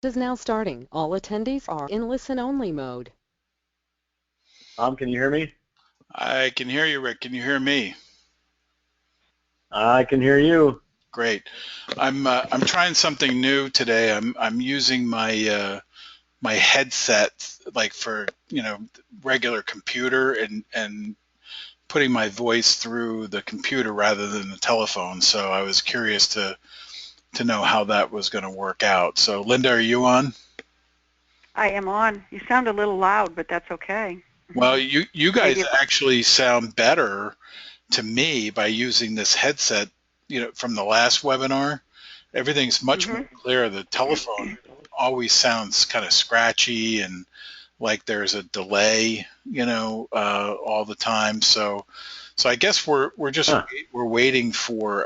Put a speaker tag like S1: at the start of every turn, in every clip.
S1: Is now starting. All attendees are in listen-only mode.
S2: Tom, can you hear me?
S3: I can hear you, Rick. Can you hear me?
S2: I can hear you.
S3: Great. I'm trying something new today. I'm using my headset like for regular computer and putting my voice through the computer rather than the telephone. So I was curious to know how that was going to work out. So Linda, are you on?
S4: I am on. You sound a little loud, but that's okay.
S3: Well, you
S4: Maybe
S3: guys
S4: if,
S3: actually sound better to me by using this headset, from the last webinar. Everything's much more
S4: hmm
S3: clear. The telephone always sounds kind of scratchy and like there's a delay, all the time. So I guess we're just
S2: Huh.
S3: we're waiting for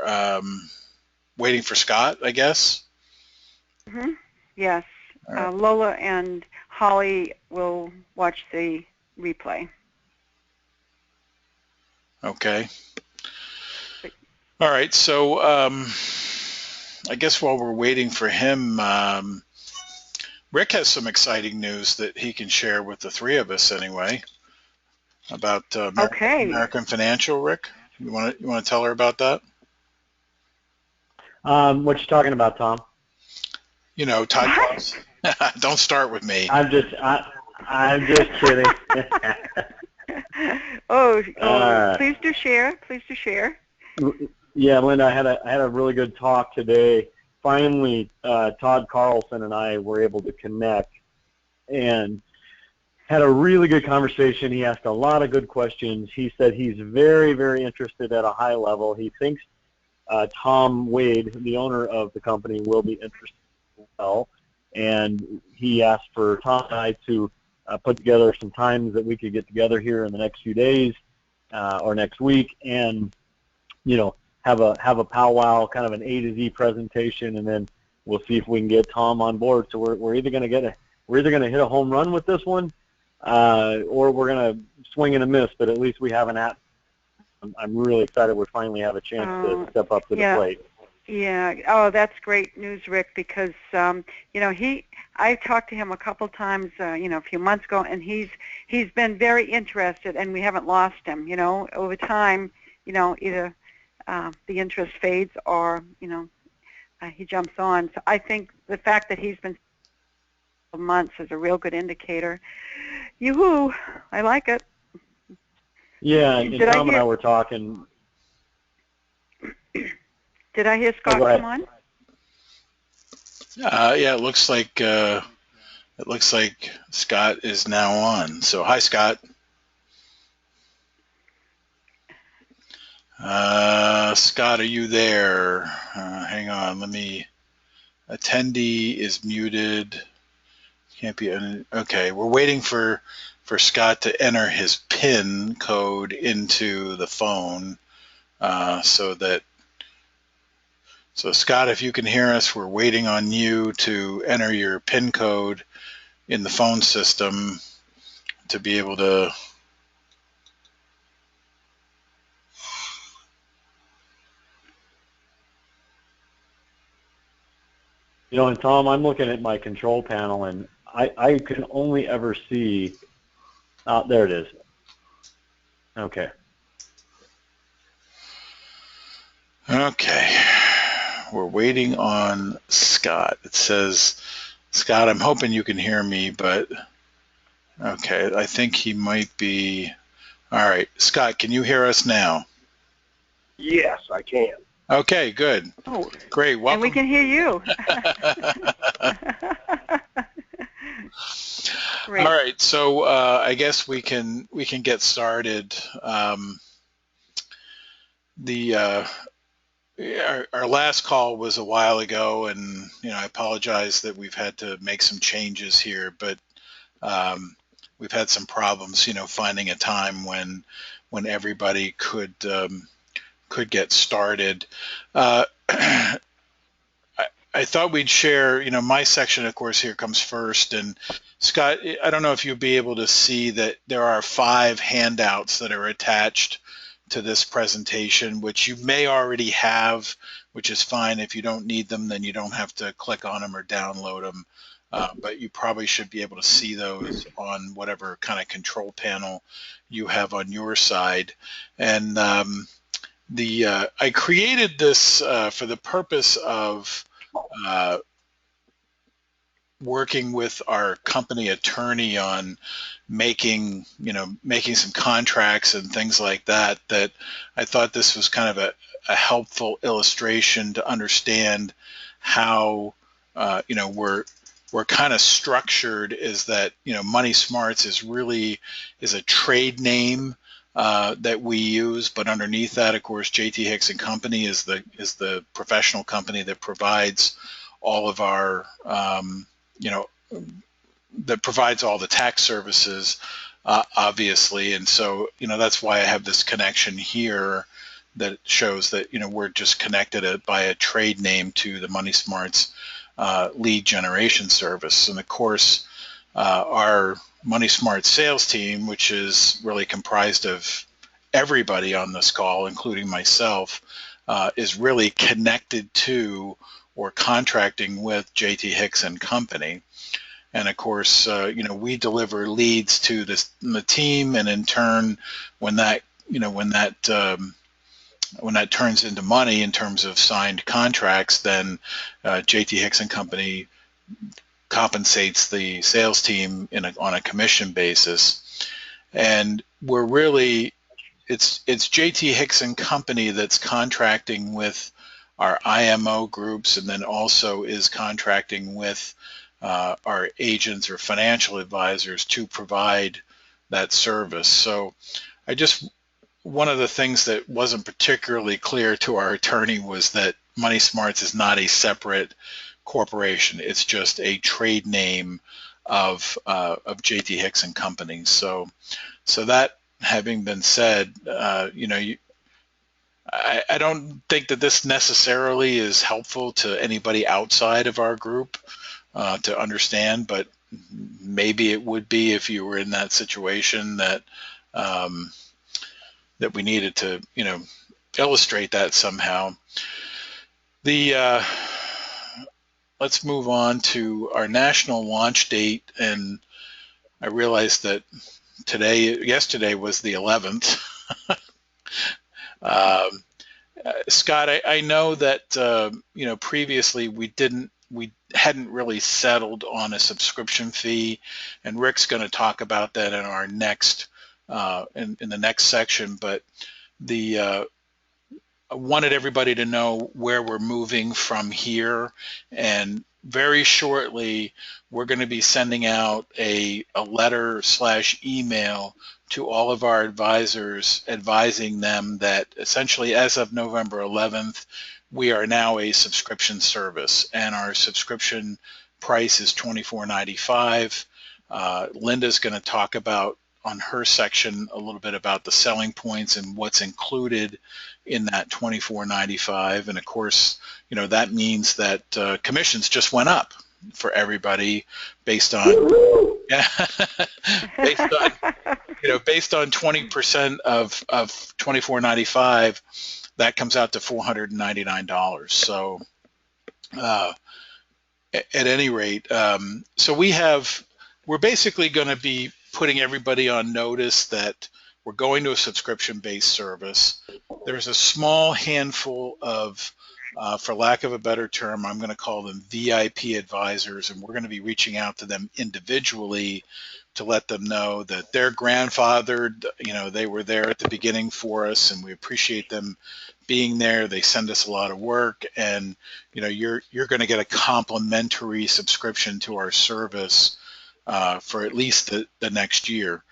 S3: Scott, I guess.
S4: hmm Yes.
S3: All right.
S4: Lola and Holly will watch the replay.
S3: Okay.
S4: But,
S3: All right. So I guess while we're waiting for him, Rick has some exciting news that he can share with the three of us anyway about
S4: okay.
S3: American Financial. Rick, you want to tell her about that?
S2: What you talking about, Tom?
S3: Todd
S4: What?
S3: Claus. Don't start with me.
S2: I'm just kidding. uh,
S4: Please do share. Please do share.
S2: yeah, Linda, I had a really good talk today. Finally, Todd Carlson and I were able to connect and had a really good conversation. He asked a lot of good questions. He said he's very, very interested at a high level. He thinks Tom Wade, the owner of the company, will be interested as well. And he asked for Tom and I to put together some times that we could get together here in the next few days or next week, and have a powwow, kind of an A to Z presentation, and then we'll see if we can get Tom on board. So we're either going to hit a home run with this one, or we're going to swing and a miss. But at least we have an app. I'm really excited we finally have a chance to step up to the plate.
S4: Yeah. Oh, that's great news, Rick, because I talked to him a couple times, a few months ago, and he's been very interested, and we haven't lost him. Over time, either the interest fades or he jumps on. So I think the fact that he's been months is a real good indicator. Yoo-hoo! I like it.
S2: Yeah, and Tom and I were talking.
S4: Did I hear Scott come on?
S3: Yeah, it looks like Scott is now on. So hi, Scott. Scott, are you there? Hang on, attendee is muted. Can't be, okay, we're waiting for Scott to enter his PIN code into the phone so Scott, if you can hear us, we're waiting on you to enter your PIN code in the phone system to be able to.
S2: And Tom, I'm looking at my control panel, and I can only ever see, there it is. Okay.
S3: Okay. We're waiting on Scott. It says, Scott, I'm hoping you can hear me, but okay, I think he might be. All right, Scott, can you hear us now?
S5: Yes, I can.
S3: Okay, good.
S4: Oh,
S3: great. Welcome.
S4: And we can hear you.
S3: Great. All right, so I guess we can get started. Our last call was a while ago, and I apologize that we've had to make some changes here, but we've had some problems, finding a time when everybody could get started. I thought we'd share, my section, of course, here comes first. And Scott, I don't know if you'll be able to see that there are 5 handouts that are attached to this presentation, which you may already have, which is fine. If you don't need them, then you don't have to click on them or download them. but you probably should be able to see those on whatever kind of control panel you have on your side. And I created this for the purpose of working with our company attorney on making some contracts and things like that, that I thought this was kind of a helpful illustration to understand how we're kind of structured, is that Money Smarts is a trade name that we use, but underneath that, of course, JT Hicks and Company is the professional company that provides all of our that provides all the tax services, obviously. And so, that's why I have this connection here that shows that, we're just connected by a trade name to the Money Smarts lead generation service. And of course, our Money Smart sales team, which is really comprised of everybody on this call, including myself, is really connected to or contracting with JT Hicks and Company. And of course, we deliver leads to the team, and in turn, when that turns into money in terms of signed contracts, then JT Hicks and Company compensates the sales team on a commission basis. And it's JT Hicks and Company that's contracting with our IMO groups, and then also is contracting with our agents or financial advisors to provide that service. So one of the things that wasn't particularly clear to our attorney was that Money Smarts is not a separate corporation. It's just a trade name of JT Hicks and Company. So that having been said, I don't think that this necessarily is helpful to anybody outside of our group to understand, but maybe it would be if you were in that situation that that we needed to, illustrate that somehow. Let's move on to our national launch date, and I realized that yesterday was the 11th. Scott, I know that previously we hadn't really settled on a subscription fee, and Rick's going to talk about that in our next in the next section. But I wanted everybody to know where we're moving from here, and very shortly we're going to be sending out a letter/email to all of our advisors, advising them that essentially as of November 11th, we are now a subscription service, and our subscription price is $24.95. Linda's going to talk about on her section a little bit about the selling points and what's included in that $24.95. And of course, that means that commissions just went up for everybody based on based on 20% of $24.95. That comes out to $499. So at any rate, so we're basically going to be putting everybody on notice that we're going to a subscription-based service. There's a small handful of, for lack of a better term, I'm going to call them VIP advisors, and we're going to be reaching out to them individually to let them know that they're grandfathered. They were there at the beginning for us, and we appreciate them being there. They send us a lot of work, and you're going to get a complimentary subscription to our service for at least the next year.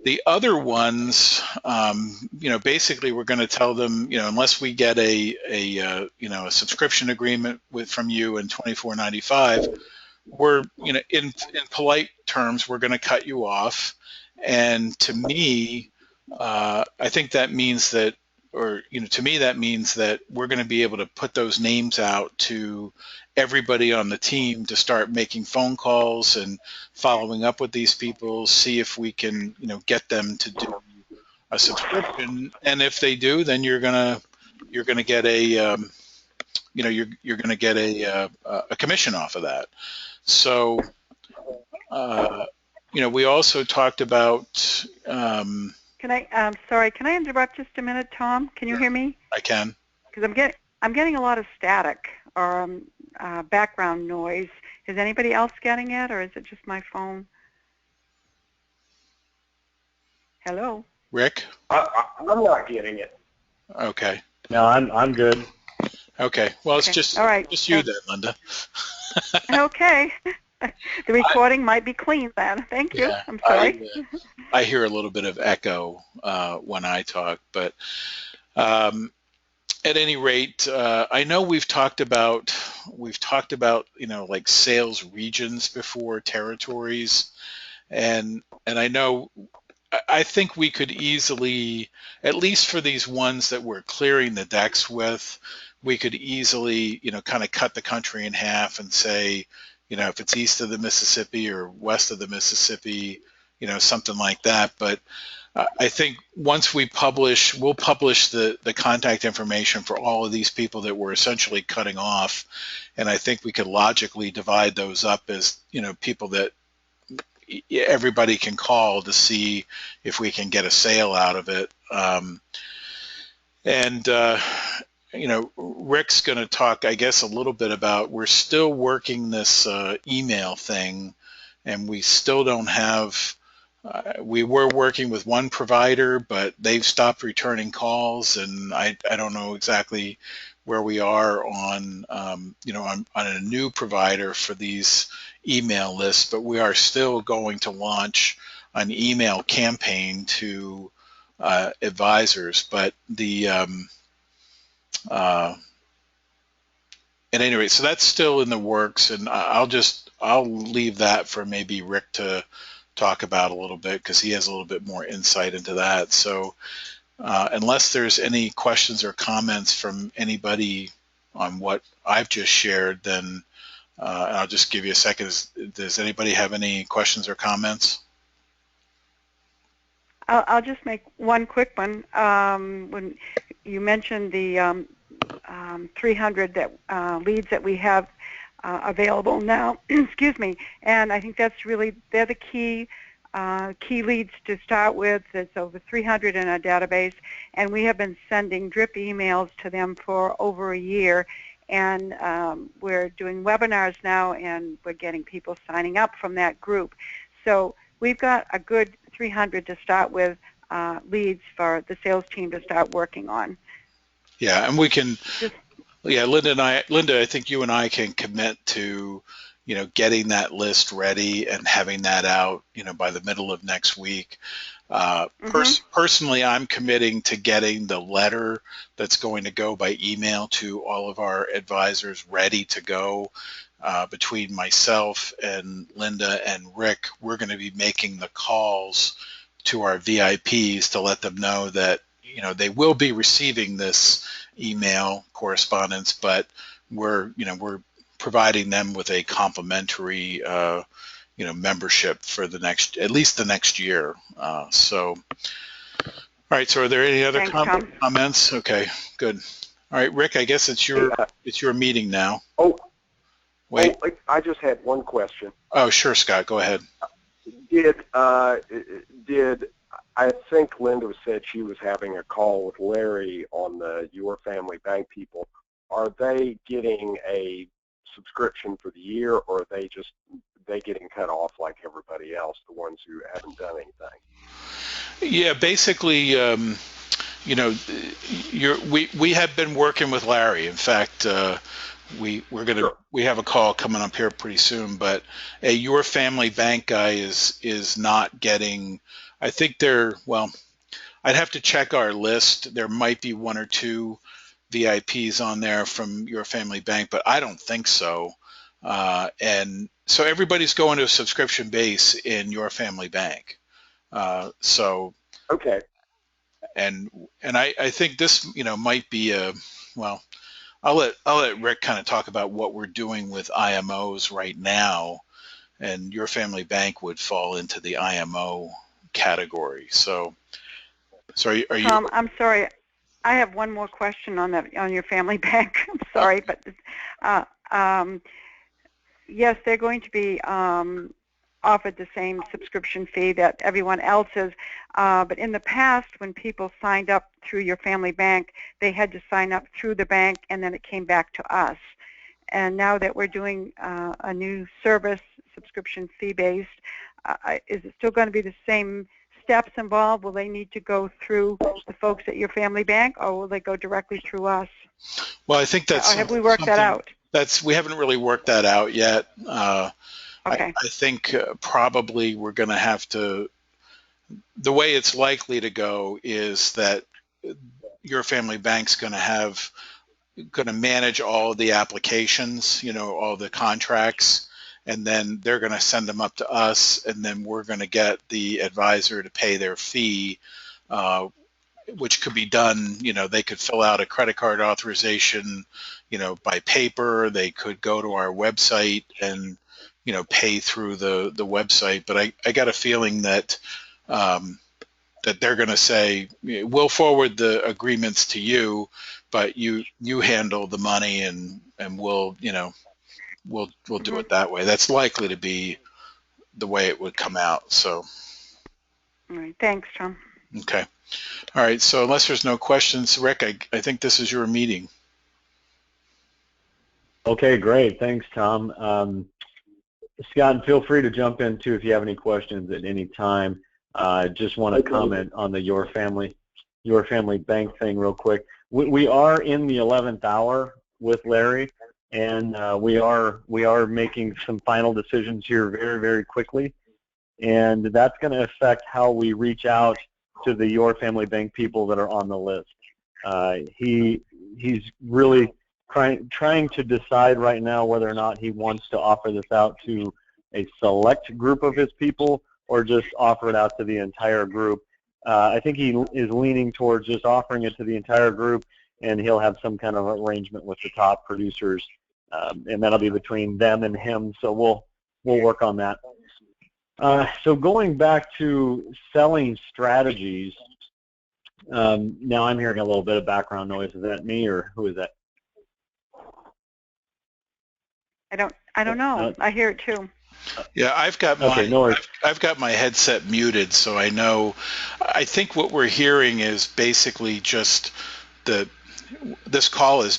S3: The other ones, basically we're going to tell them, unless we get a subscription agreement from you in $24.95, we're, in polite terms, we're going to cut you off. And to me, I think that means that, to me, that means that we're going to be able to put those names out to everybody on the team to start making phone calls and following up with these people, see if we can, get them to do a subscription. And if they do, then you're gonna get a, you're gonna get a commission off of that. So, we also talked about.
S4: Can I? Sorry, can I interrupt just a minute, Tom? Can you hear me?
S3: I can.
S4: Because I'm getting a lot of static or background noise. Is anybody else getting it, or is it just my phone? Hello.
S3: Rick.
S5: I'm not getting it.
S3: Okay.
S2: No, I'm good.
S3: Okay. Well, it's
S4: Okay.
S3: just
S4: All right.
S3: just you then, Linda.
S4: Okay. The recording might be clean then. Thank you.
S3: Yeah,
S4: I'm sorry.
S3: I hear a little bit of echo when I talk, but at any rate, I know we've talked about like sales regions before, territories, and I know I think we could easily, at least for these ones that we're clearing the decks with, we could easily, kind of cut the country in half and say, if it's east of the Mississippi or west of the Mississippi, something like that. But I think once we'll publish the contact information for all of these people that we're essentially cutting off, and I think we could logically divide those up as, people that everybody can call to see if we can get a sale out of it. And Rick's going to talk, I guess, a little bit about, we're still working this email thing, and we still don't have, we were working with one provider, but they've stopped returning calls, and I don't know exactly where we are on, on a new provider for these email lists, but we are still going to launch an email campaign to advisors. But at any rate, so that's still in the works, and I'll leave that for maybe Rick to talk about a little bit, because he has a little bit more insight into that. So unless there's any questions or comments from anybody on what I've just shared, then I'll just give you a second. Does anybody have any questions or comments?
S4: I'll just make one quick one. When you mentioned the 300 leads that we have available now, excuse me, and I think they're the key leads to start with. There's over 300 in our database, and we have been sending drip emails to them for over a year, and we're doing webinars now, and we're getting people signing up from that group. So we've got a good 300 to start with, leads for the sales team to start working on.
S3: Yeah, and we can, Linda, I think you and I can commit to, getting that list ready and having that out, by the middle of next week. Personally, I'm committing to getting the letter that's going to go by email to all of our advisors ready to go. Between myself and Linda and Rick, we're going to be making the calls to our VIPs to let them know that, they will be receiving this email correspondence, but we're providing them with a complimentary membership for at least the next year. All right, so are there any other comments? Okay, good. All right, Rick, I guess it's your meeting now. Wait.
S5: I just had one question.
S3: Oh, sure, Scott, go ahead.
S5: Did I think Linda said she was having a call with Larry on the Your Family Bank people. Are they getting a subscription for the year, or are they getting cut off like everybody else, the ones who haven't done anything?
S3: Yeah, basically, we have been working with Larry. In fact, we have a call coming up here pretty soon. But Your Family Bank guy is not getting. I think I'd have to check our list. There might be one or two VIPs on there from Your Family Bank, but I don't think so. And so everybody's going to a subscription base in Your Family Bank.
S5: Okay.
S3: And I think this might be I'll let Rick kind of talk about what we're doing with IMOs right now, and Your Family Bank would fall into the IMO category. So are you?
S4: Tom, I'm sorry. I have one more question on Your Family Bank. I'm sorry, but yes, they're going to be offered the same subscription fee that everyone else is. But in the past, when people signed up through your family bank, they had to sign up through the bank, and then it came back to us. And now that we're doing a new service, subscription fee-based, is it still going to be the same steps involved? Will they need to go through the folks at your family bank, or will they go directly through us?
S3: Well, I think that's
S4: Or have we worked that out?
S3: we haven't really worked that out yet.
S4: Okay.
S3: I think probably we're going to have to, the way it's likely to go is that your family bank's going to manage all of the applications, all the contracts, and then they're going to send them up to us, and then we're going to get the advisor to pay their fee, which could be done, they could fill out a credit card authorization, by paper. They could go to our website and, pay through the website. But I got a feeling that that they're going to say, we'll forward the agreements to you, but you handle the money, and we'll we'll do it that way. That's likely to be the way it would come out. So.
S4: All right. Thanks, Tom.
S3: Okay. All right. So unless there's no questions, Rick, I think this is your meeting.
S2: Okay, great. Thanks, Tom. Scott, feel free to jump in too if you have any questions at any time. Just want to comment on the Your Family Bank thing real quick. We are in the 11th hour with Larry, and we are making some final decisions here very, very quickly, and that's going to affect how we reach out to the Your Family Bank people that are on the list. He's really trying to decide right now whether or not he wants to offer this out to a select group of his people or just offer it out to the entire group. I think he is leaning towards just offering it to the entire group, and he'll have some kind of arrangement with the top producers, and that'll be between them and him. So we'll work on that. So going back to selling strategies, now I'm hearing a little bit of background noise. Is that me, or who is that?
S4: I don't know. I hear it too.
S3: Yeah, I've got my headset muted, so I know. I think what we're hearing is basically just this call is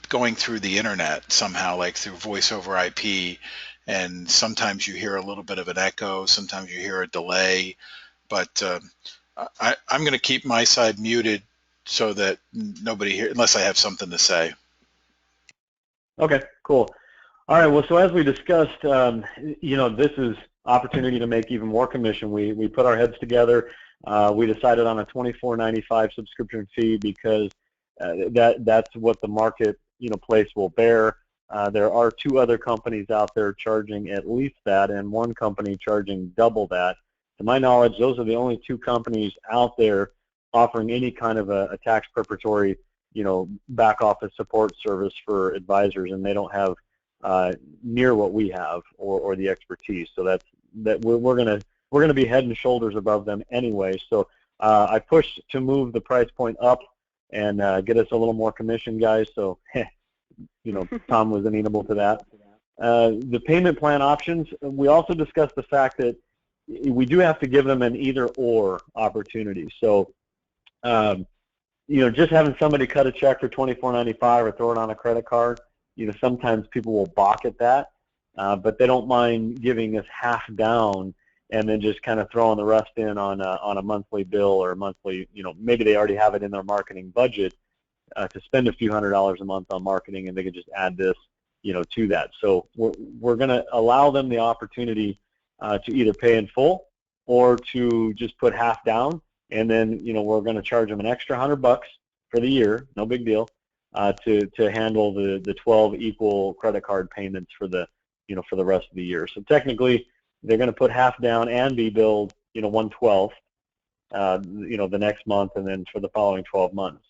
S3: going through the internet somehow, like through voice over IP, and sometimes you hear a little bit of an echo, sometimes you hear a delay, but I'm going to keep my side muted so that nobody hears, unless I have something to say.
S2: Okay, cool. All right, well, so as we discussed, this is opportunity to make even more commission. We put our heads together. We decided on a $24.95 subscription fee because that's what the market place will bear. There are two other companies out there charging at least that, and one company charging double that. To my knowledge, those are the only two companies out there offering any kind of a tax preparatory, back office support service for advisors, and they don't have near what we have or the expertise. So that we're gonna be head and shoulders above them anyway. So I pushed to move the price point up and get us a little more commission, guys. So Tom was amenable to that. The payment plan options, we also discussed the fact that we do have to give them an either-or opportunity. So just having somebody cut a check for $24.95 or throw it on a credit card, sometimes people will balk at that, but they don't mind giving us half down and then just kind of throwing the rest in on a monthly bill or a monthly, maybe they already have it in their marketing budget to spend a few $100s a month on marketing, and they can just add this, to that. So we're going to allow them the opportunity to either pay in full or to just put half down, and then we're going to charge them an extra $100 for the year, no big deal, to handle the 12 equal credit card payments for the for the rest of the year. So technically, they're going to put half down and be billed 1/12, the next month, and then for the following 12 months.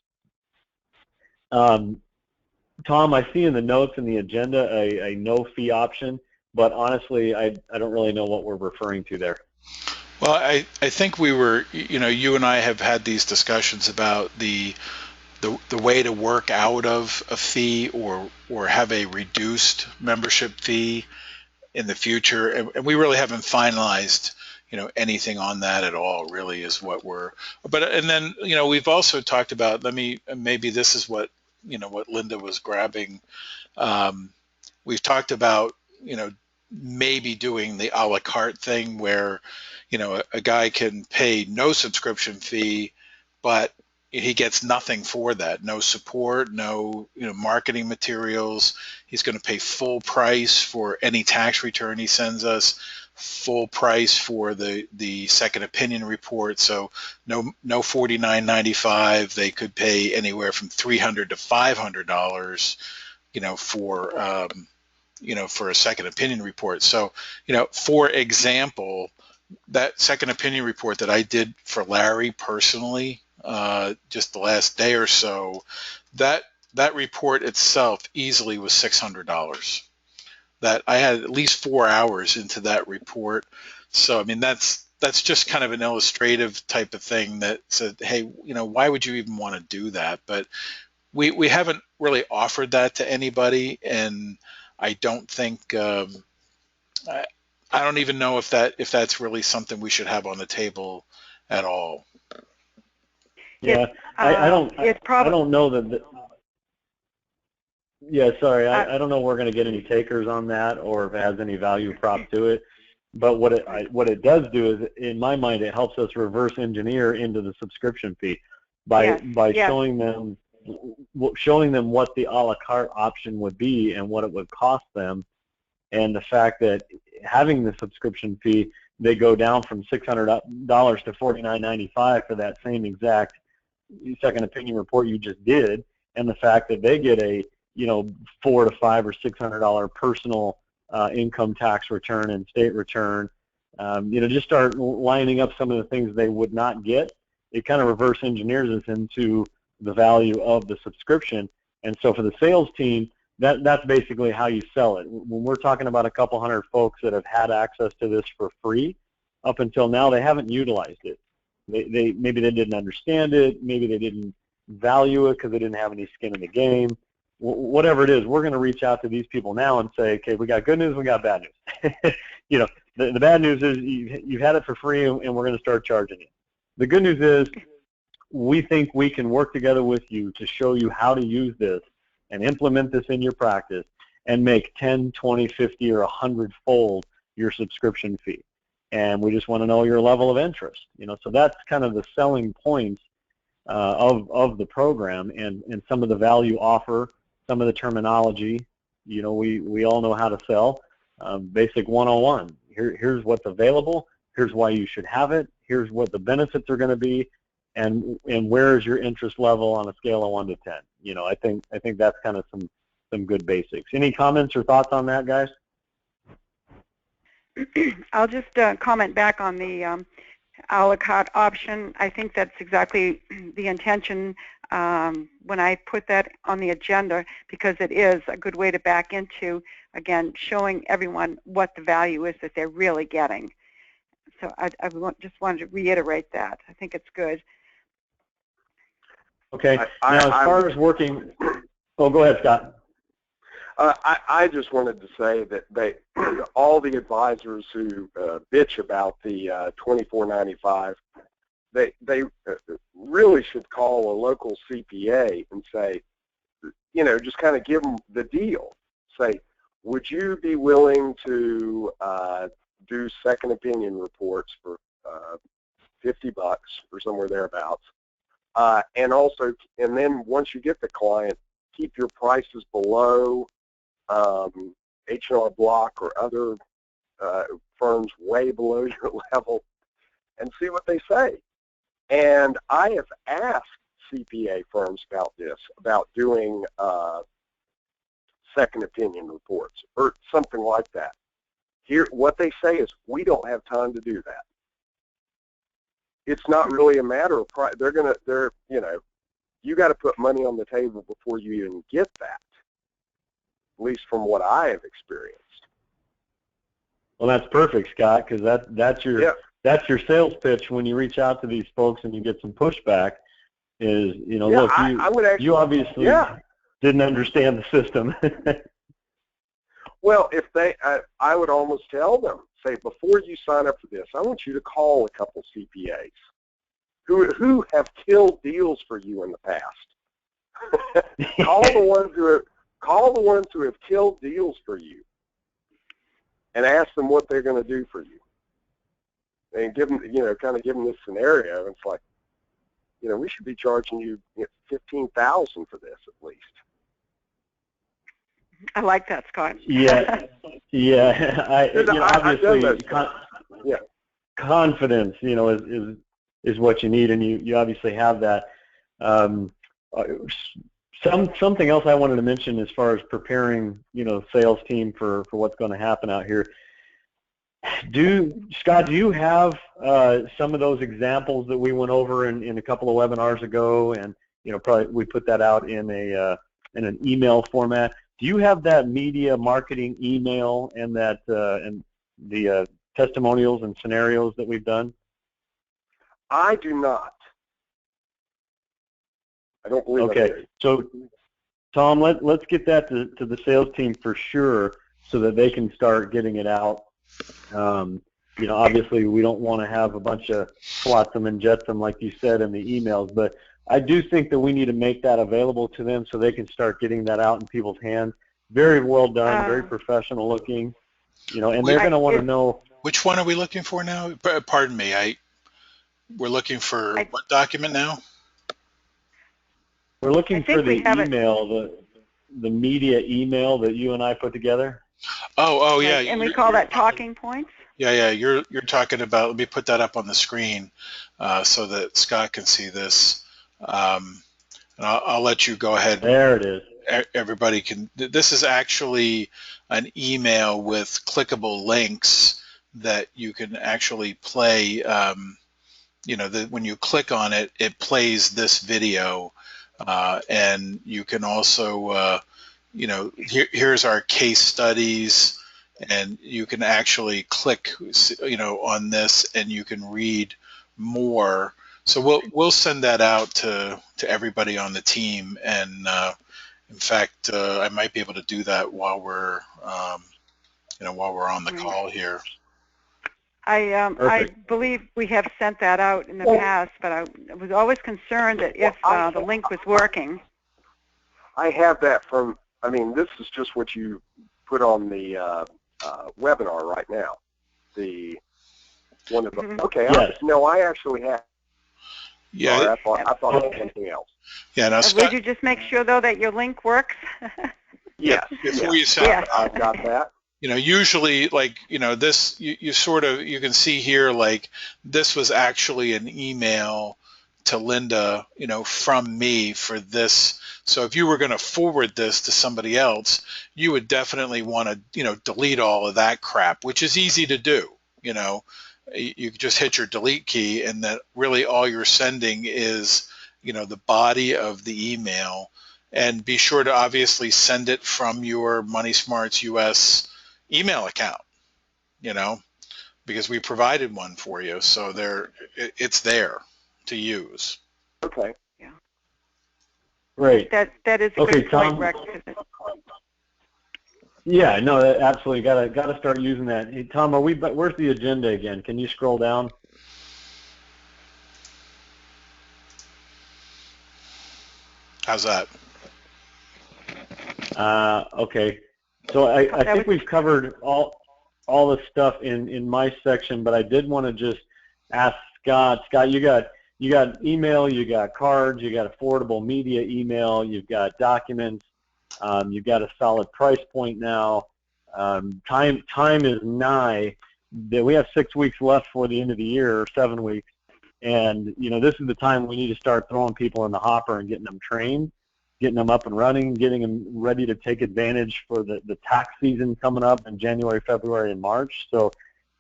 S2: Tom, I see in the notes in the agenda a no fee option, but honestly, I don't really know what we're referring to there.
S3: Well, I think we were, you and I have had these discussions about the way to work out of a fee or have a reduced membership fee, in the future, and we really haven't finalized anything on that at all. Really is what we're. But and then we've also talked about. Maybe this is what what Linda was grabbing. We've talked about maybe doing the a la carte thing where a guy can pay no subscription fee, but he gets nothing for that. No support, no marketing materials. He's going to pay full price for any tax return he sends us, full price for the second opinion report. So no $49.95. They could pay anywhere from $300 to $500, for a second opinion report. So for example, that second opinion report that I did for Larry personally, just the last day or so, that report itself easily was $600. That I had at least 4 hours into that report. So I mean that's just kind of an illustrative type of thing that said, hey, why would you even want to do that? But we haven't really offered that to anybody, and I don't think I don't even know if that's really something we should have on the table at all.
S2: Yeah, I don't know that. Yeah, sorry, I don't know if we're going to get any takers on that or if it has any value prop to it. But what it does do is, in my mind, it helps us reverse engineer into the subscription fee by showing them what the a la carte option would be and what it would cost them, and the fact that having the subscription fee, they go down from $600 to $49.95 for that same exact second opinion report you just did, and the fact that they get a $400 to $500 or $600 personal income tax return and state return, just start lining up some of the things they would not get. It kind of reverse engineers us into the value of the subscription. And so for the sales team, that's basically how you sell it. When we're talking about a couple hundred folks that have had access to this for free, up until now, they haven't utilized it. Maybe they didn't understand it, maybe they didn't value it because they didn't have any skin in the game. Whatever it is, we're going to reach out to these people now and say, okay, we got good news, we got bad news. The bad news is you've had it for free, and we're going to start charging you. The good news is we think we can work together with you to show you how to use this and implement this in your practice and make 10, 20, 50, or 100-fold your subscription fee. And we just want to know your level of interest. So that's kind of the selling points of the program, and some of the value offer, some of the terminology. We all know how to sell. Basic 101. Here's what's available. Here's why you should have it. Here's what the benefits are going to be, and where is your interest level on a scale of 1 to 10. I think that's kind of some good basics. Any comments or thoughts on that, guys?
S4: I'll just comment back on the a la carte option. I think that's exactly the intention when I put that on the agenda, because it is a good way to back into, again, showing everyone what the value is that they're really getting. So I just wanted to reiterate that. I think it's good.
S2: Okay. Now, as far as working, oh, go ahead, Scott.
S5: I just wanted to say that all the advisors who bitch about the $24.95, they really should call a local CPA and say, just kind of give them the deal. Say, would you be willing to do second opinion reports for $50 or somewhere thereabouts? And then once you get the client, keep your prices below H&R Block or other firms way below your level, and see what they say. And I have asked CPA firms about this, about doing second opinion reports or something like that. Here, what they say is, we don't have time to do that. It's not really a matter of price. You got to put money on the table before you even get that, at least from what I have experienced.
S2: Well, that's perfect, Scott, because that's your sales pitch when you reach out to these folks and you get some pushback. Is look, you obviously didn't understand the system.
S5: Well, if they, I would almost tell them, say, before you sign up for this, I want you to call a couple CPAs who have killed deals for you in the past. call the ones who have killed deals for you, and ask them what they're going to do for you, and give them, kind of give them this scenario. It's like, we should be charging you $15,000 for this at least.
S4: I like that, Scott.
S2: Yeah, yeah. Obviously, confidence, is what you need, and you obviously have that. Something else I wanted to mention as far as preparing, sales team for what's going to happen out here. Scott, do you have some of those examples that we went over in a couple of webinars ago, and probably we put that out in an email format? Do you have that media marketing email and that and the testimonials and scenarios that we've done?
S5: I do not. I don't believe.
S2: Okay, so Tom, let's get that to the sales team for sure, so that they can start getting it out. Obviously we don't want to have a bunch of flotsam and jetsam like you said in the emails, but I do think that we need to make that available to them so they can start getting that out in people's hands. Very well done, very professional looking, and they're going to want to know.
S3: Which one are we looking for now? Pardon me, we're looking for what document now?
S2: We're looking for the email, the media email that you and I put together.
S3: Oh yeah.
S4: And we call that talking points?
S3: Yeah, you're talking about, let me put that up on the screen so that Scott can see this. And I'll let you go ahead.
S2: There it is.
S3: Everybody can, this is actually an email with clickable links that you can actually play. When you click on it, it plays this video. And you can also, here's our case studies, and you can actually click, on this, and you can read more. So we'll send that out to everybody on the team, and in fact, I might be able to do that while we're on the call here.
S4: I believe we have sent that out in the past, but I was always concerned that if the link was working.
S5: I have that from, this is just what you put on the webinar right now. The one of the, okay, yes. I actually have.
S3: Yeah.
S5: Sorry, I thought it was something else.
S3: Yeah. Now,
S4: Scott, would you just make sure, though, that your link works?
S5: Yes.
S3: Before you send
S5: I've got that.
S3: Usually, this, you can see here, this was actually an email to Linda, from me for this. So if you were going to forward this to somebody else, you would definitely want to, delete all of that crap, which is easy to do. You just hit your delete key, and that really all you're sending is, the body of the email. And be sure to obviously send it from your MoneySmartsUS email account, because we provided one for you, so it's there to use.
S5: Okay.
S4: Yeah.
S2: Great.
S4: That is a
S2: okay,
S4: good point,
S2: Tom.
S4: Rick.
S2: Yeah, no, absolutely. Got to start using that. Hey, Tom, where's the agenda again? Can you scroll down?
S3: How's that?
S2: Okay. So I think we've covered all the stuff in my section, but I did want to just ask Scott. Scott, you got email, you got cards, you got affordable media email, you've got documents, you've got a solid price point now. Time is nigh. We have 6 weeks left for the end of the year, or 7 weeks, and this is the time we need to start throwing people in the hopper and getting them trained, getting them up and running, getting them ready to take advantage for the tax season coming up in January, February, and March. So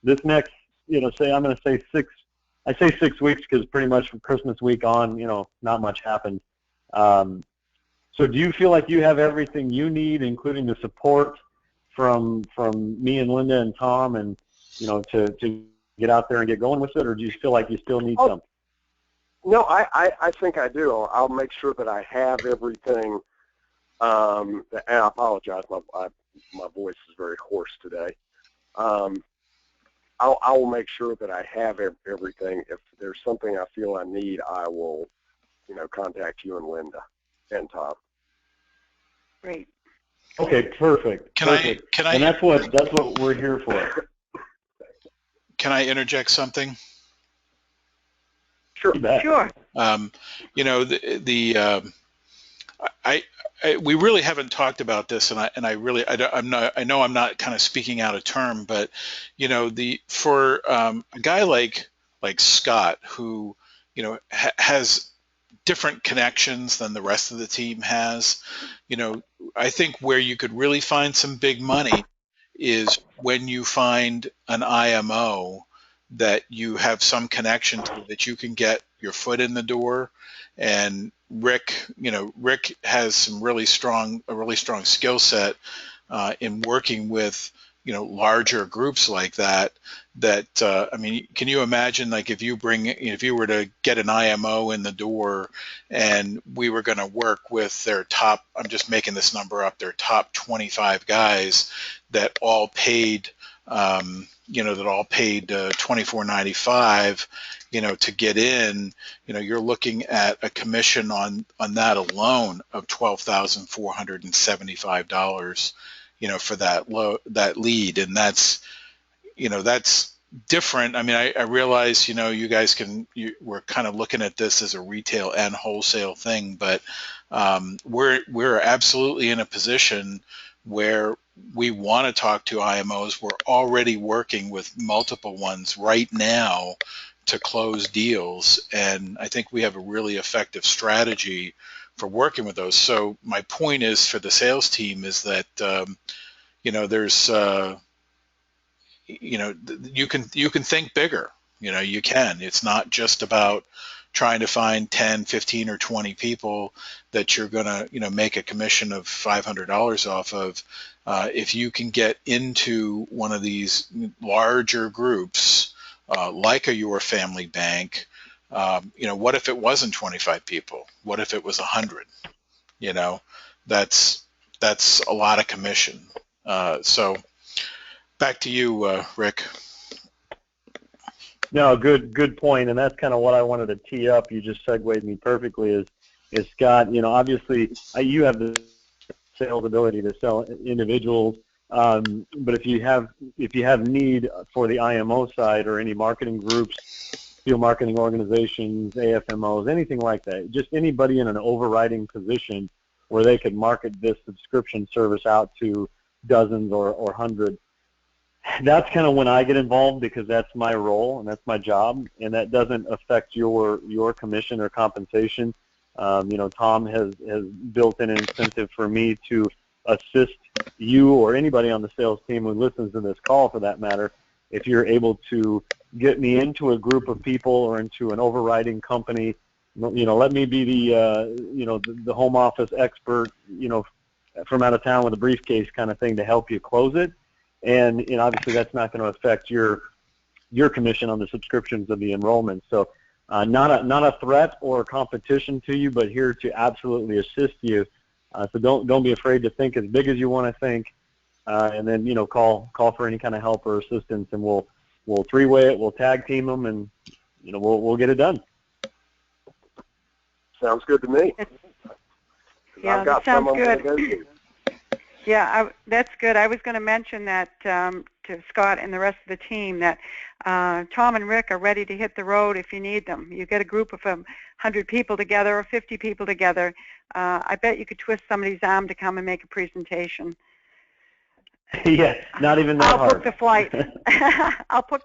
S2: this next, I'm going to say 6 weeks because pretty much from Christmas week on, not much happens. So do you feel like you have everything you need, including the support from me and Linda and Tom, and to get out there and get going with it, or do you feel like you still need something?
S5: No, I think I do. I'll make sure that I have everything. And I apologize. my voice is very hoarse today. I will make sure that I have everything. If there's something I feel I need, I will, contact you and Linda and Tom.
S4: Great.
S2: Okay, perfect.
S3: Can I
S2: And that's what we're here for.
S3: can I interject something?
S5: Sure.
S2: You bet.
S4: Sure.
S3: You know, we really haven't talked about this, and I know I'm not kind of speaking out of term, but you know, for a guy like Scott, who has different connections than the rest of the team has, I think where you could really find some big money is when you find an IMO that you have some connection to, that you can get your foot in the door. And Rick has a really strong skill set in working with larger groups like that. I mean, can you imagine, like, if you were to get an IMO in the door and we were going to work with their top, I'm just making this number up, their top 25 guys that all paid $24.95, to get in, you're looking at a commission on that alone of $12,475, for that lead. And that's different. I mean, I realize, you guys we're kind of looking at this as a retail and wholesale thing, but we're absolutely in a position where we want to talk to IMOs. We're already working with multiple ones right now to close deals, and I think we have a really effective strategy for working with those. So my point is, for the sales team, is that there's you can think bigger. You can. It's not just about trying to find 10, 15, or 20 people that you're going to make a commission of $500 off of. If you can get into one of these larger groups, like a Your Family Bank, what if it wasn't 25 people? What if it was 100? That's a lot of commission. So back to you, Rick.
S2: No, good point, and that's kind of what I wanted to tee up. You just segued me perfectly. Is Scott? Obviously, you have the sales ability to sell individuals, but if you have need for the IMO side or any marketing groups, field marketing organizations, AFMOs, anything like that, just anybody in an overriding position where they could market this subscription service out to dozens or hundreds. That's kind of when I get involved, because that's my role and that's my job, and that doesn't affect your commission or compensation. Tom has built in an incentive for me to assist you or anybody on the sales team who listens to this call, for that matter, if you're able to get me into a group of people or into an overriding company. Let me be the home office expert, from out of town with a briefcase kind of thing, to help you close it. And obviously that's not going to affect your commission on the subscriptions of the enrollment. So not a threat or a competition to you, but here to absolutely assist you. So don't be afraid to think as big as you want to think, and then call for any kind of help or assistance, and we'll three-way it, we'll tag team them, and we'll get it done.
S5: Sounds good to me.
S4: Yeah,
S5: I've got
S4: that sounds good.
S5: Go to.
S4: Yeah, that's good. I was going to mention that to Scott and the rest of the team, that Tom and Rick are ready to hit the road if you need them. You get a group of 100 people together or 50 people together. I bet you could twist somebody's arm to come and make a presentation.
S2: Yeah, not even that hard.
S4: I'll book the flights. I'll book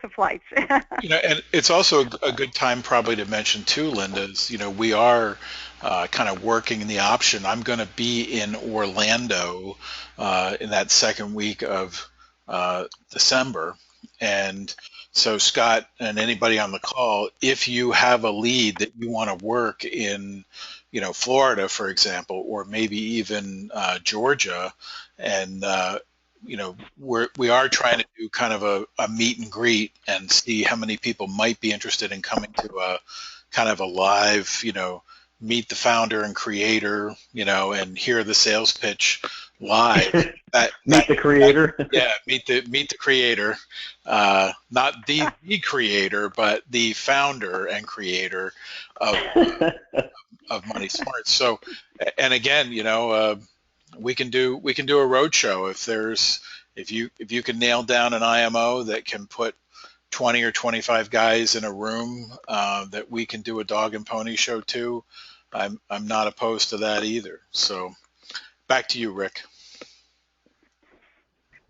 S4: the flights.
S3: And it's also a good time probably to mention too, Linda, is, we are kind of working the option. I'm going to be in Orlando in that second week of December. And so Scott and anybody on the call, if you have a lead that you want to work in, Florida, for example, or maybe even Georgia, and we are trying to do kind of a meet and greet and see how many people might be interested in coming to a kind of a live, meet the founder and creator, and hear the sales pitch Why?
S2: Meet the creator.
S3: Yeah, meet the creator, not the creator, but the founder and creator of Money Smart. So, and again, we can do a road show if you can nail down an IMO that can put 20 or 25 guys in a room, that we can do a dog and pony show too. I'm not opposed to that either. So back to you, Rick.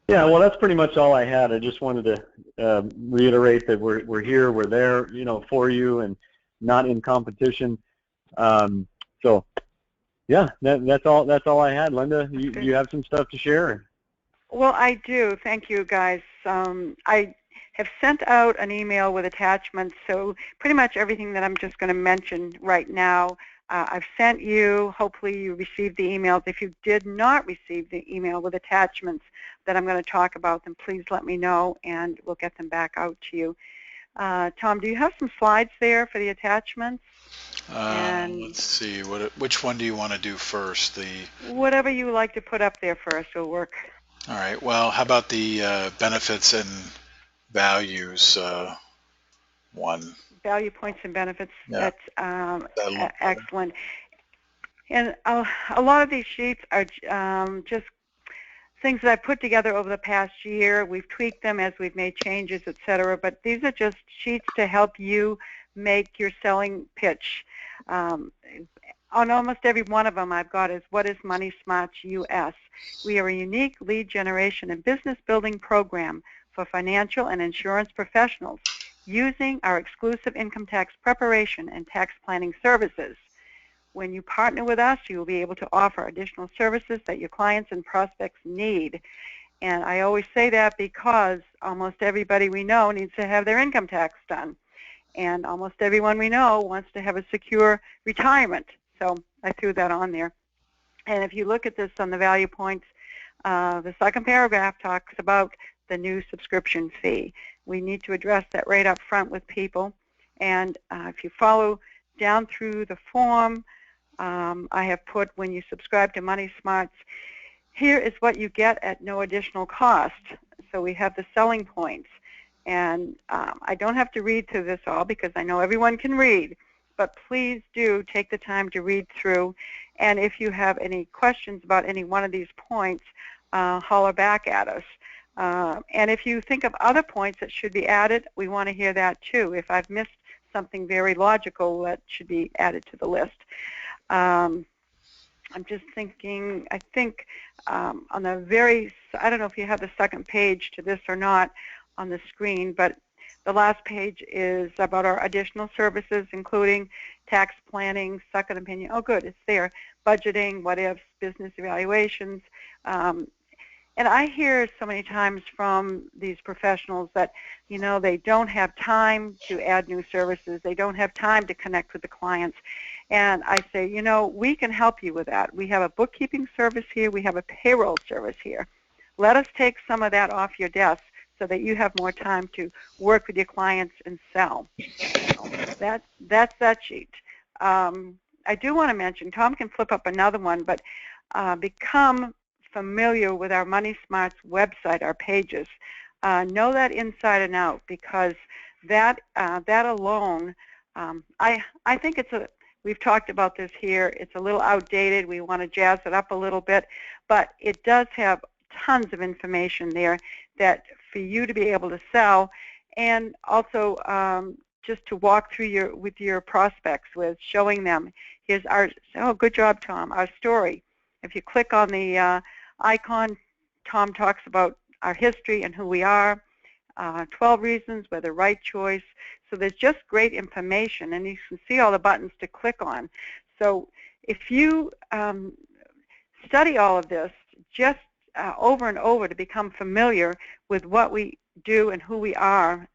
S2: Yeah, well, that's pretty much all I had. I just wanted to reiterate that we're here, we're there, for you, and not in competition. So, yeah, that's all I had. Linda, you have some stuff to share?
S4: Well, I do. Thank you, guys. I have sent out an email with attachments, so pretty much everything that I'm just going to mention right now, I've sent you. Hopefully you received the emails. If you did not receive the email with attachments that I'm going to talk about, then please let me know, and we'll get them back out to you. Tom, do you have some slides there for the attachments?
S3: Let's see. Which one do you want to do first?
S4: Whatever you like to put up there first will work.
S3: All right. Well, how about the benefits and values one?
S4: Value points and benefits.
S3: Yeah.
S4: That's excellent. And a lot of these sheets are just things that I've put together over the past year. We've tweaked them as we've made changes, etc. But these are just sheets to help you make your selling pitch. On almost every one of them I've got is, what is MoneysmartsU? We are a unique lead generation and business building program for financial and insurance professionals using our exclusive income tax preparation and tax planning services. When you partner with us, you will be able to offer additional services that your clients and prospects need. And I always say that because almost everybody we know needs to have their income tax done. And almost everyone we know wants to have a secure retirement. So I threw that on there. And if you look at this on the value points, the second paragraph talks about the new subscription fee. We need to address that right up front with people. And if you follow down through the form, I have put, when you subscribe to Money Smarts, here is what you get at no additional cost. So we have the selling points. And I don't have to read through this all because I know everyone can read, but please do take the time to read through. And if you have any questions about any one of these points, holler back at us. And if you think of other points that should be added, we want to hear that too. If I've missed something very logical that should be added to the list. I'm just thinking, I think on the I don't know if you have the second page to this or not on the screen, but the last page is about our additional services, including tax planning, second opinion. Oh, good, it's there. Budgeting, what ifs, business evaluations. And I hear so many times from these professionals that, they don't have time to add new services. They don't have time to connect with the clients. And I say, we can help you with that. We have a bookkeeping service here. We have a payroll service here. Let us take some of that off your desk so that you have more time to work with your clients and sell. That's that sheet. I do want to mention, Tom can flip up another one, but become familiar with our Money Smarts website, our pages. Know that inside and out, because that alone, I think we've talked about this here, it's a little outdated. We want to jazz it up a little bit, but it does have tons of information there that for you to be able to sell, and also just to walk through with your prospects, with showing them, here's good job, Tom, our story. If you click on the icon, Tom talks about our history and who we are, 12 reasons we're the right choice. So there's just great information, and you can see all the buttons to click on. So if you study all of this just over and over to become familiar with what we do and who we are,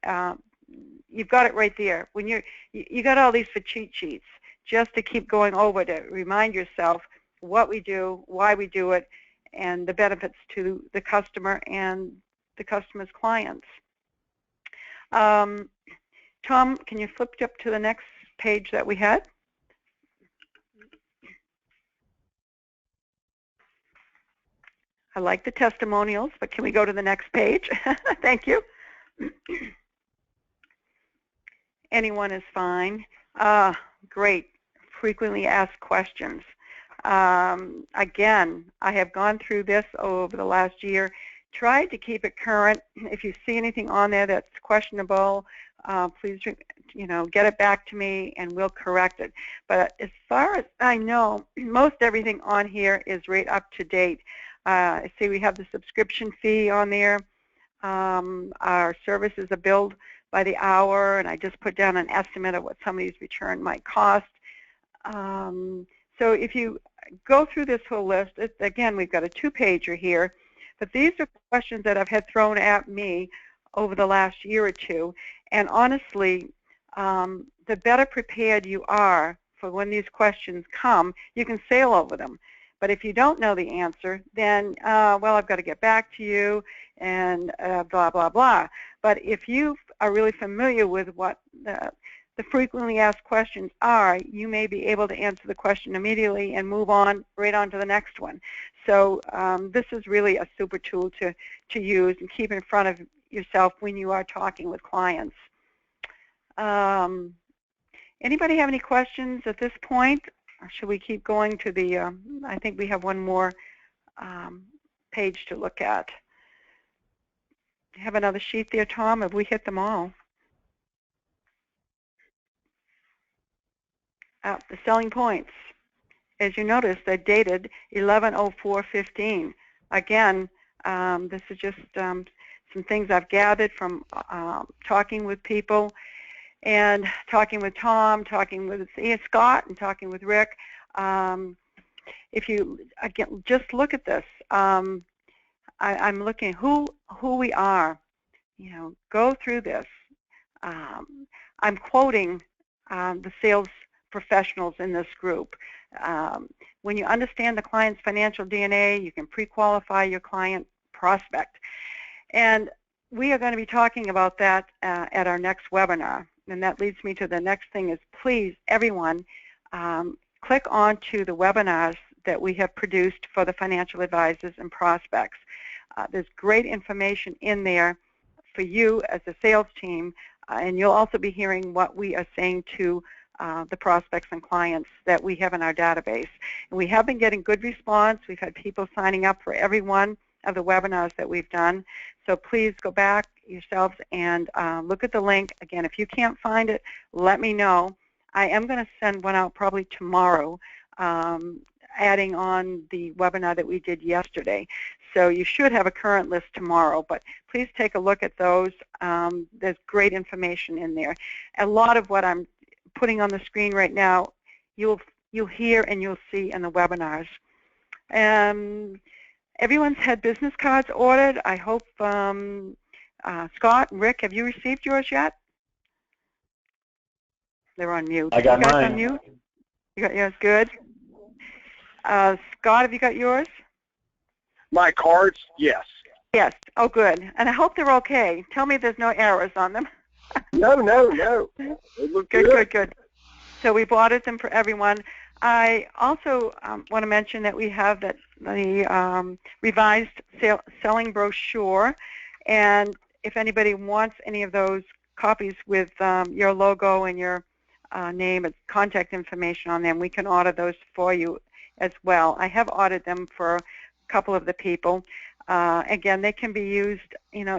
S4: you've got it right there. When you got all these for cheat sheets just to keep going over to remind yourself what we do, why we do it, and the benefits to the customer and the customer's clients. Tom, can you flip up to the next page that we had? I like the testimonials, but can we go to the next page? Thank you. Anyone is fine. Great. Frequently asked questions. Again, I have gone through this over the last year, tried to keep it current. If you see anything on there that's questionable, please, get it back to me and we'll correct it. But as far as I know, most everything on here is right up to date. I see we have the subscription fee on there. Our services are billed by the hour, and I just put down an estimate of what somebody's return might cost. So if you go through this whole list, again, we've got a 2-pager here, but these are questions that I've had thrown at me over the last year or two, and honestly, the better prepared you are for when these questions come, you can sail over them. But if you don't know the answer, then, well, I've got to get back to you and blah, blah, blah. But if you are really familiar with what the frequently asked questions are, you may be able to answer the question immediately and move on right on to the next one. So this is really a super tool to use and keep in front of yourself when you are talking with clients. Anybody have any questions at this point? Or should we keep going to the, I think we have one more page to look at. Do you have another sheet there, Tom? Have we hit them all? The selling points. As you notice, they're dated 11/04/15. Again, this is just some things I've gathered from talking with people and talking with Tom, talking with Scott, and talking with Rick. If you, again, just look at this. I'm looking who we are. Go through this. I'm quoting the sales professionals in this group. When you understand the client's financial DNA, you can pre-qualify your client prospect. And we are going to be talking about that at our next webinar. And that leads me to the next thing is, please, everyone, click onto the webinars that we have produced for the financial advisors and prospects. There's great information in there for you as a sales team, and you'll also be hearing what we are saying to the prospects and clients that we have in our database. And we have been getting good response. We've had people signing up for every one of the webinars that we've done. So please go back yourselves and look at the link. Again, if you can't find it, let me know. I am going to send one out probably tomorrow, adding on the webinar that we did yesterday. So you should have a current list tomorrow, but please take a look at those. There's great information in there. A lot of what I'm putting on the screen right now, you'll hear and you'll see in the webinars. Everyone's had business cards ordered. I hope, Scott and Rick, have you received yours yet? They're on mute.
S2: I got
S4: you guys
S2: mine.
S4: On mute? You got yours? Good. Scott, have you got yours?
S5: My cards, yes.
S4: Yes. Oh, good. And I hope they're okay. Tell me there's no errors on them.
S5: No. They look
S4: good. Good. So we've ordered them for everyone. I also want to mention that we have the revised selling brochure, and if anybody wants any of those copies with your logo and your name and contact information on them, we can order those for you as well. I have ordered them for a couple of the people. Again, they can be used,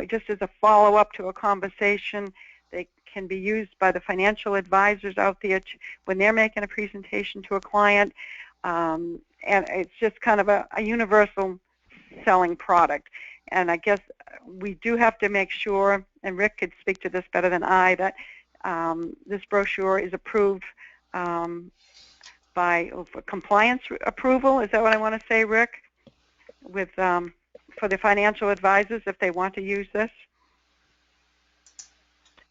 S4: just as a follow-up to a conversation. They can be used by the financial advisors out there when they're making a presentation to a client, and it's just kind of a universal selling product. And I guess we do have to make sure, and Rick could speak to this better than I, that this brochure is approved for compliance approval. Is that what I want to say, Rick? With for the financial advisors, if they want to use this.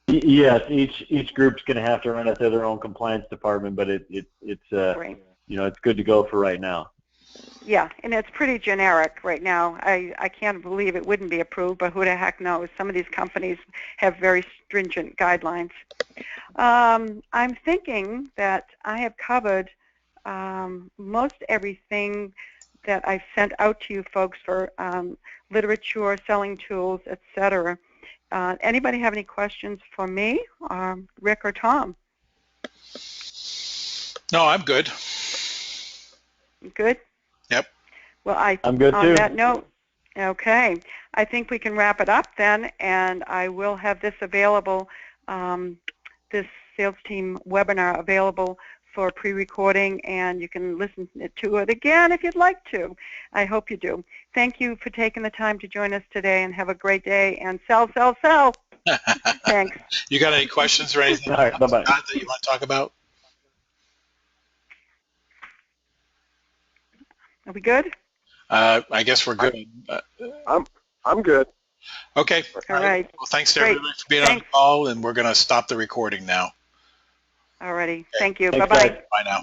S2: Yes, each group's going to have to run it through their own compliance department, but it's it's good to go for right now.
S4: Yeah, and it's pretty generic right now. I can't believe it wouldn't be approved, but who the heck knows? Some of these companies have very stringent guidelines. I'm thinking that I have covered most everything that I've sent out to you folks for literature, selling tools, etc. Anybody have any questions for me, Rick or Tom?
S3: No, I'm good.
S4: Good?
S3: Yep.
S4: Well,
S2: I'm good
S4: on
S2: too.
S4: that note, okay, I think we can wrap it up then, and I will have this available, this sales team webinar available for pre-recording, and you can listen to it again if you'd like to. I hope you do. Thank you for taking the time to join us today, and have a great day, and sell, sell, sell. Thanks.
S3: You got any questions or anything
S2: All right, bye-bye.
S3: that you want to talk about?
S4: Are we good?
S3: I guess we're good.
S5: I'm good.
S3: Okay.
S4: All right.
S3: Well, thanks to
S4: Great.
S3: everybody for being on the call, and we're going to stop the recording now.
S4: All righty. Thank you.
S2: Thanks,
S4: Bye-bye.
S2: guys.
S3: Bye now.